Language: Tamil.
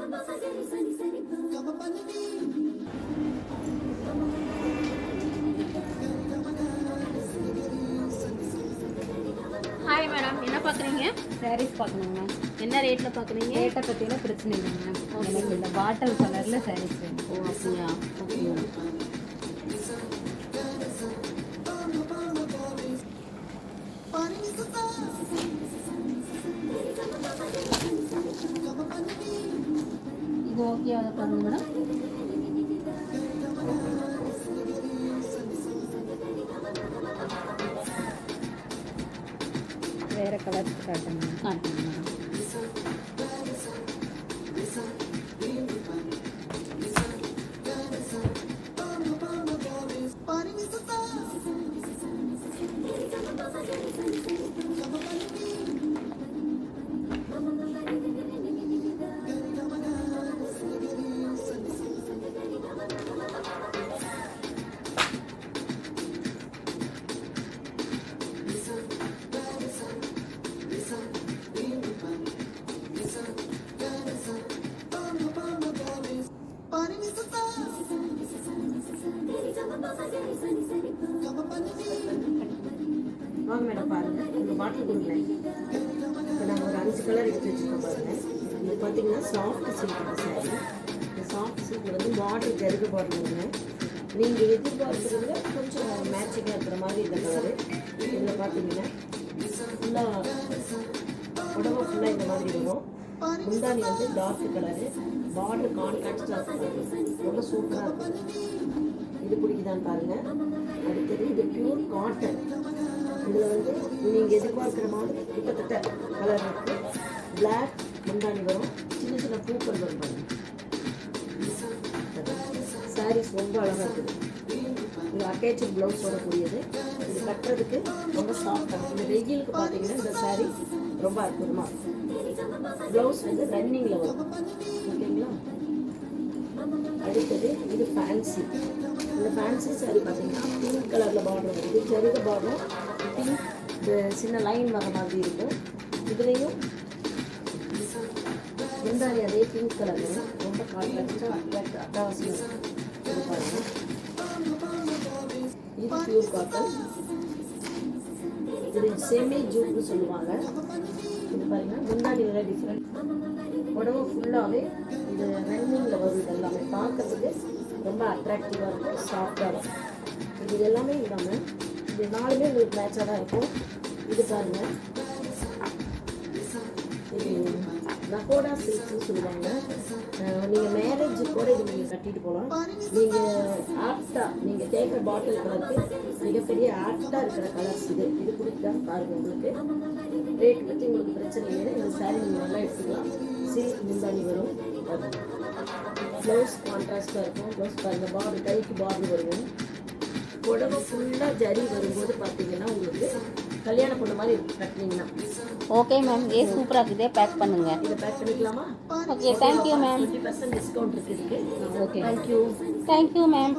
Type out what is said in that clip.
ஹாய் மேடம், என்ன பார்க்குறீங்க? சாரீஸ் பார்க்கணுங்க மேம். என்ன ரேட்டில் பார்க்குறீங்க? ரேட்டை பற்றிலாம் பிரச்சனை இல்லைங்க மேம். எனக்கு இந்த பாட்டில் கலரில் சாரீஸ் வேணும். ஓ அப்படியா, ஓகே மேம். இது ஓகே அதை பாருங்க மேடம். வேறு கலர்ஸ் காட்டுங்க. காட்டுங்க மேடம். வாங்க மேடம் பாருங்கள், இந்த பாட்டில் கொடுங்களேன். இப்போ நாங்கள் ஒரு 5 கலர் எடுத்து வச்சுருக்கோம் பாருங்கள். இது பார்த்தீங்கன்னா சாஃப்ட் சில்க் சாரி. இந்த சாஃப்ட் சில்க் வந்து பார்டர் ஜருகு பார்டர் வருங்க. நீங்கள் எதிர்பார்க்குறதுல கொஞ்சம் மேட்சிங்காக இருக்கிற மாதிரி இந்த கலரு. இதில் பார்த்தீங்கன்னா ஃபுல்லாக உடம்பு ஃபுல்லாக இந்த மாதிரி வரும். முந்தானி வந்து டார்க் கலரு, பார்டர் கான்ட்ராக்டாக இருக்கும், ரொம்ப சூப்பராக இருக்கும். இது பிடிக்குதான்னு பாருங்கள். அடுத்தது இது பியூர் காட்டன். இதில் வந்து நீங்கள் எதிர்பார்க்குற மாதிரி கிட்டத்தட்ட கலர் இருக்குது. பிளாக் முந்தானி வரும், சின்ன சின்ன பூக்கள் வரும் பாருங்க. சாரீஸ் ரொம்ப அழகாக இருக்குது. இது அட்டாச்சு ப்ளவுஸோட கூடியது. இது கட்டுறதுக்கு ரொம்ப சாஃப்டாக. இந்த வெயிலுக்கு பார்த்தீங்கன்னா இந்த சாரீ ரொம்ப அற்புதமாக இருக்கும். ப்ளவுஸ் வந்து ரன்னிங்கில் வரும், ஓகேங்களா. அடுத்தது இது ஃபேன்சி. இந்த ஃபேன்சி சாரி பார்த்தீங்கன்னா பிங்க் கலரில் பார்டர் வருது, ஜருக பார்டர் பிங்க், இந்த சின்ன லைன் வர மாதிரி இருக்கும். இதுலேயும் முந்தானி அதே பிங்க் கலர் வரும், ரொம்ப கான்ட்ராக்டாக அட்டாவசியம். இது பாருங்கள், இது பியூர் காட்டன். இது செமி ஜூட்னு சொல்லுவாங்க. இது பாருங்கள், முந்தானி வேறு டிஃப்ரெண்ட். உடம்பு ஃபுல்லாகவே இந்த ரன்னிங்கில் வரும். இது எல்லாமே பார்க்கறதுக்கு ரொம்ப அட்ராக்டிவாக இருக்கும், சாஃப்டாக இருக்கும். இது எல்லாமே இல்லாமல் இது 4மே உங்களுக்கு மேட்சாக தான் இருக்கும். இது பாருங்கள், இது நகோடா சில்க்ஸ்ன்னு சொல்லுவாங்க. நீங்கள் மேரேஜ் கூட இது நீங்கள் கட்டிட்டு போகலாம். நீங்கள் ஆப்டாக நீங்கள் கேட்குற பாட்டில் கலருக்கு மிகப்பெரிய ஆப்டாக இருக்கிற கலர்ஸ் இது. இது பிடிச்சா பாருங்கள். உங்களுக்கு ரேட் பற்றி உங்களுக்கு பிரச்சனை இல்லை. இந்த சாரீ நீங்கள் நல்லா எடுத்துக்கலாம். சில்க் முந்தானி வரும், ப்ளவுஸ் கான்ட்ராஸ்டாக இருக்கும். ப்ளவுஸ் பாருங்கள், பார்டர் கைக்கு பார்டர் வரும். உடம்பு ஃபுல்லாக ஜரி வரும்போது பார்த்தீங்கன்னா உங்களுக்கு கல்யாணம் பண்ண மாதிரி கட்டினீங்கன்னா. ஓகே மேம், சூப்பராக இருக்குது. இதே பேக் பண்ணுங்கள். இதை பேக் பண்ணிக்கலாமா? Okay, thank you ma'am. 50% டிஸ்கவுண்ட் இருக்குது. Okay, thank you. Thank you ma'am.